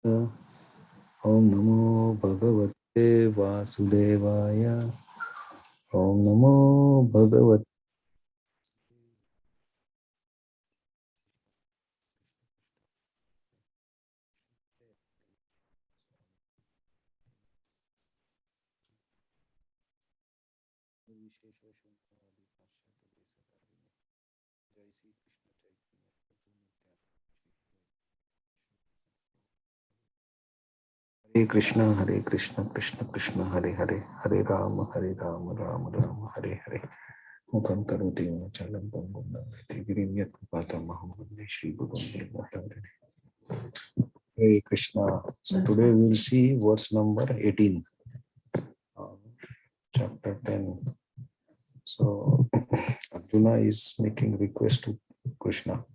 Om Namo Bhagavate Vasudevaya. Om Namo Bhagavate. Hare Krishna, Krishna Krishna, Hare Hare, Hare Rama, Rama Rama, Hare Hare. Mukam karoti vachalam pangam nandati girim yat patamaham vande Shri Gurun Devatarine. Hare Krishna. So today we will see verse number 18, chapter 10. So Arjuna is making request to Krishna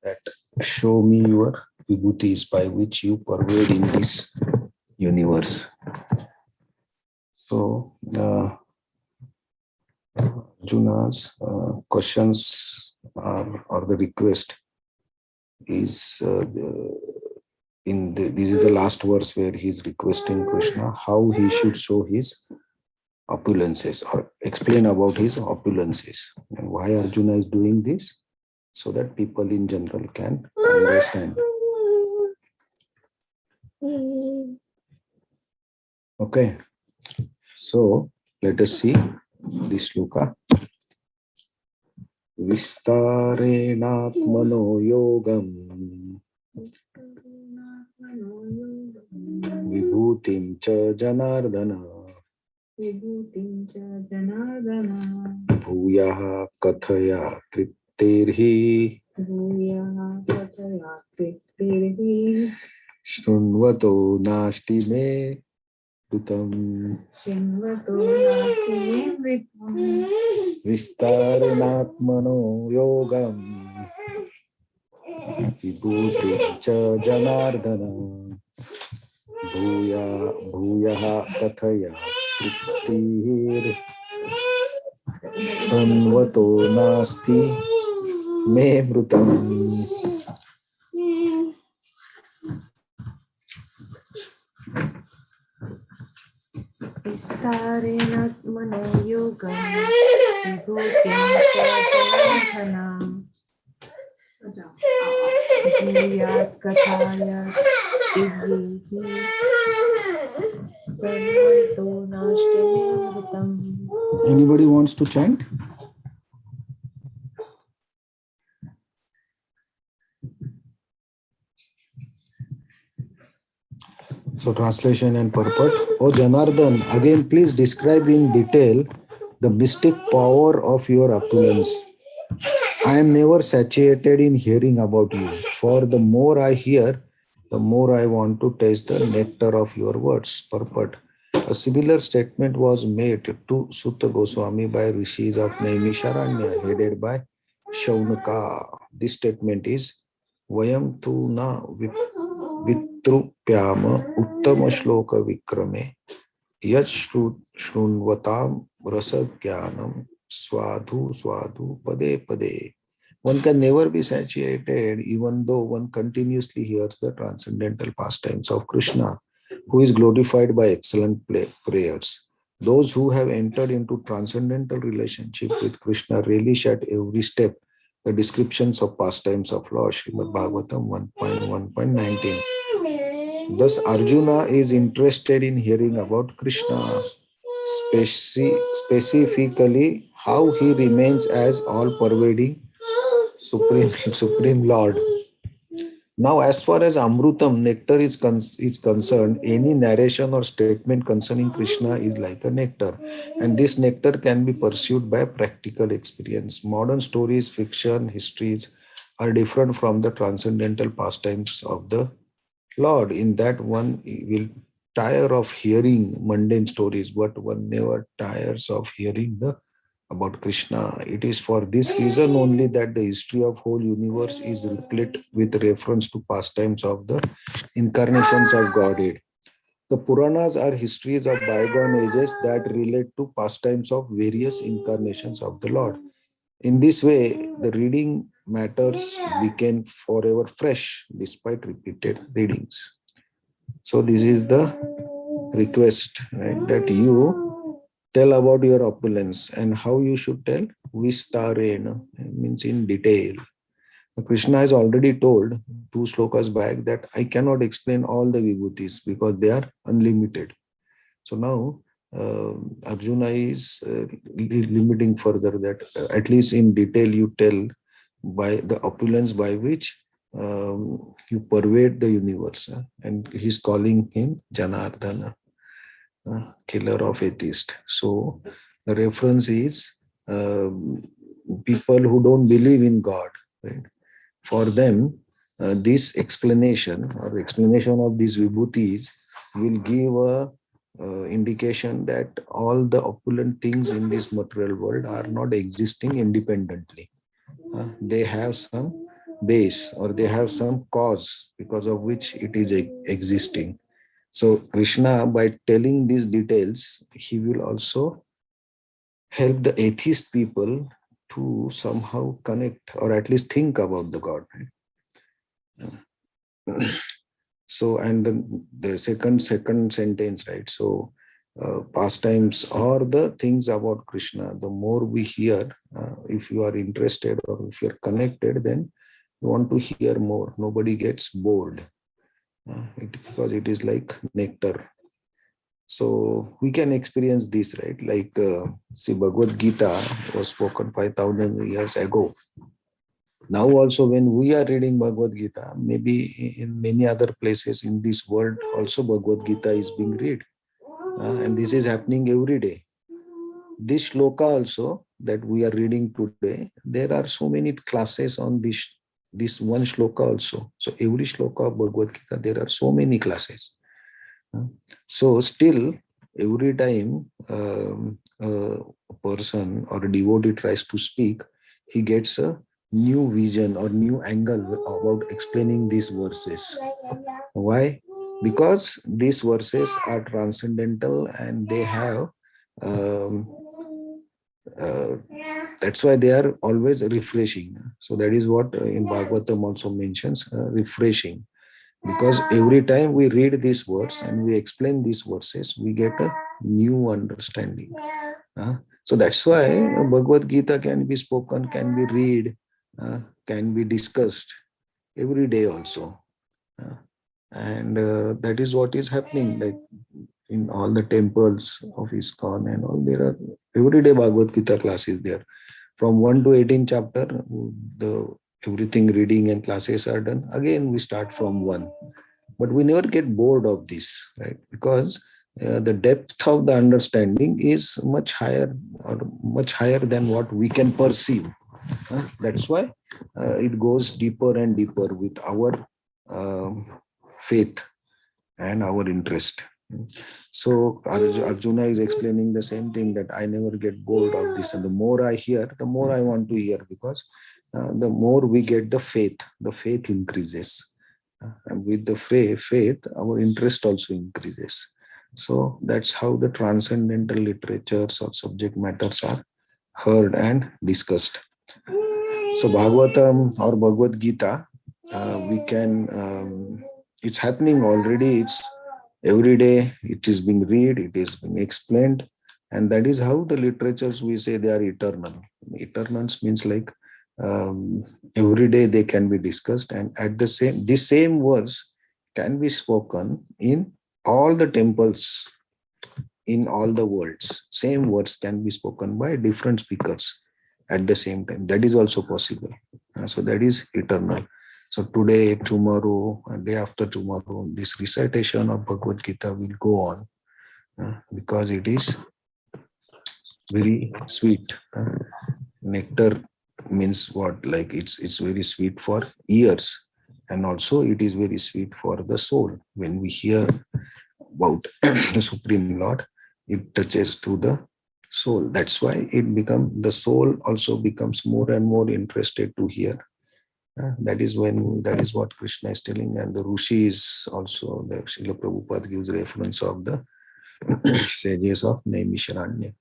that show me your vibhutis by which you pervade in this universe. So Arjuna's questions are, or the request is this is the last verse where he is requesting Krishna how he should show his opulences or explain about his opulences and why Arjuna is doing this, so that people in general can understand. Okay, so let us see this shloka. Vistarenatmano yogam vibhutim cha janardana bhuyaha kathaya tripterhi shrunvato nashti me Dutam Vistaranatmano yogam Vibhuti cha janardana Bhuyaha kathaya Triptir Shanvato nasti me brutam. Vistarenatmano yogam vibhutim cha janardhanam bhuyat kathaya siddhihi stanvanto nashtamritam. Anybody wants to chant? So translation and purport. O Janardhan, again please describe in detail the mystic power of your opulence. I am never satiated in hearing about you, for the more I hear, the more I want to taste the nectar of your words. Purport. A similar statement was made to Sutta Goswami by rishis of Naimisharanya, headed by Shaunaka. This statement is Vayam tu na Vitrupyama Uttama Shloka Vikrame Yat Shrunvatam Rasagyanam Swadhu Swadhu Pade Pade. One can never be satiated even though one continuously hears the transcendental pastimes of Krishna, who is glorified by excellent prayers. Those who have entered into transcendental relationship with Krishna relish at every step the descriptions of pastimes of Lord. Srimad Bhagavatam 1.1.19. Thus, Arjuna is interested in hearing about Krishna, specifically how he remains as all-pervading Supreme Lord. Now, as far as Amrutam, nectar is concerned, any narration or statement concerning Krishna is like a nectar, and this nectar can be pursued by practical experience. Modern stories, fiction, histories are different from the transcendental pastimes of the Lord, in that one will tire of hearing mundane stories, but one never tires of hearing about Krishna. It is for this reason only that the history of whole universe is replete with reference to pastimes of the incarnations of Godhead. The Puranas are histories of bygone ages that relate to pastimes of various incarnations of the Lord. In this way, the reading matters became forever fresh despite repeated readings. So this is the request, right, that you tell about your opulence and how you should tell. Vistarena means in detail. Krishna has already told 2 slokas back that I cannot explain all the vibhutis because they are unlimited. So now Arjuna is limiting further that at least in detail you tell by the opulence by which you pervade the universe. And he's calling him Janardana, killer of atheist. So the reference is people who don't believe in God, right? For them, this explanation or explanation of these vibhutis will give a indication that all the opulent things in this material world are not existing independently. They have some base or they have some cause because of which it is existing. So Krishna, by telling these details, he will also help the atheist people to somehow connect or at least think about the God. Right? So, and the second sentence, right? So, pastimes or the things about Krishna, the more we hear, if you are interested or if you're connected, then you want to hear more. Nobody gets bored because it is like nectar. So we can experience this, right? Like, see, Bhagavad Gita was spoken 5,000 years ago. Now also when we are reading Bhagavad Gita, maybe in many other places in this world also Bhagavad Gita is being read. And this is happening every day. This shloka also that we are reading today, there are so many classes on this one shloka also. So every shloka of Bhagavad Gita, there are so many classes. So still every time a person or a devotee tries to speak, he gets a new vision or new angle about explaining these verses. Why? Because these verses are transcendental and they have uh, that's why they are always refreshing. So that is what in Bhagavatam also mentions, refreshing. Because every time we read these words and we explain these verses, we get a new understanding. So that's why Bhagavad Gita can be spoken, can be read, can be discussed every day also. And that is what is happening, like in all the temples of ISKCON and all. There are everyday Bhagavad Gita classes there. From 1 to 18 chapter, the everything reading and classes are done. Again, we start from 1. But we never get bored of this, right? Because the depth of the understanding is much higher or much higher than what we can perceive. That's why it goes deeper and deeper with our faith and our interest. So Arjuna is explaining the same thing, that I never get bored of this, and the more I hear, the more I want to hear, because the more we get the faith increases. And with the faith, our interest also increases. So that's how the transcendental literatures or subject matters are heard and discussed. So Bhagavatam or Bhagavad Gita, we can, it's happening already. It's every day, it is being read, it is being explained. And that is how the literatures, we say they are eternal. Eternals means like every day they can be discussed, and at the same words can be spoken in all the temples in all the worlds. Same words can be spoken by different speakers at the same time. That is also possible. So that is eternal. So today, tomorrow, and day after tomorrow, this recitation of Bhagavad Gita will go on because it is very sweet. Nectar means what? Like it's very sweet for ears, and also it is very sweet for the soul. When we hear about the Supreme Lord, it touches to the soul. That's why the soul also becomes more and more interested to hear. That is what Krishna is telling, and the Rishis also, the Srila Prabhupada gives reference of the sages of Naimisharanya.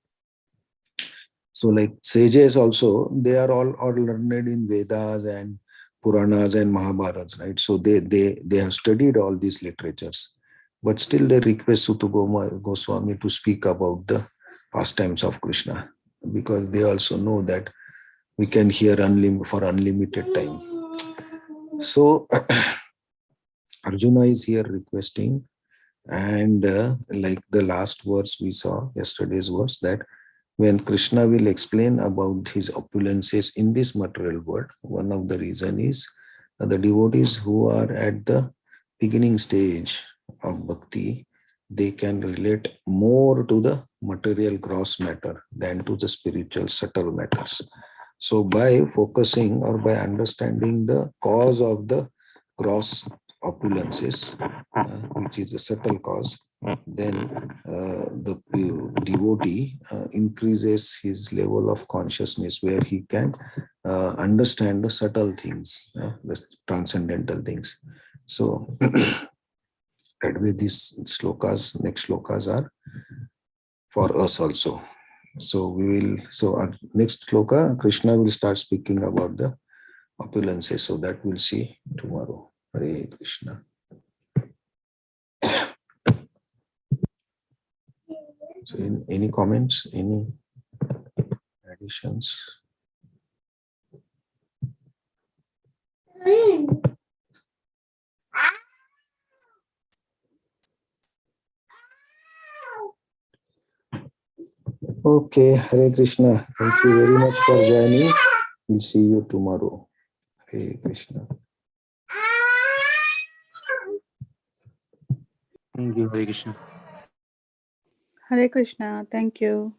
So like sages also, they are all learned in Vedas and Puranas and Mahabharats, right? So they have studied all these literatures, but still they request Suta Goswami to speak about the pastimes of Krishna, because they also know that we can hear for unlimited time. So Arjuna is here requesting, and like the last verse we saw, yesterday's verse, that when Krishna will explain about his opulences in this material world, one of the reason is the devotees who are at the beginning stage of bhakti, they can relate more to the material gross matter than to the spiritual subtle matters. So by focusing or by understanding the cause of the gross opulences, which is a subtle cause, then the devotee increases his level of consciousness, where he can understand the subtle things, the transcendental things. So that way these slokas, next slokas, are for us also. So our next sloka, Krishna will start speaking about the opulences. So that we'll see tomorrow. Hare Krishna. So any comments, any additions? Okay, Hare Krishna. Thank you very much for joining. We'll see you tomorrow. Hare Krishna. Thank you, Hare Krishna. Hare Krishna. Thank you.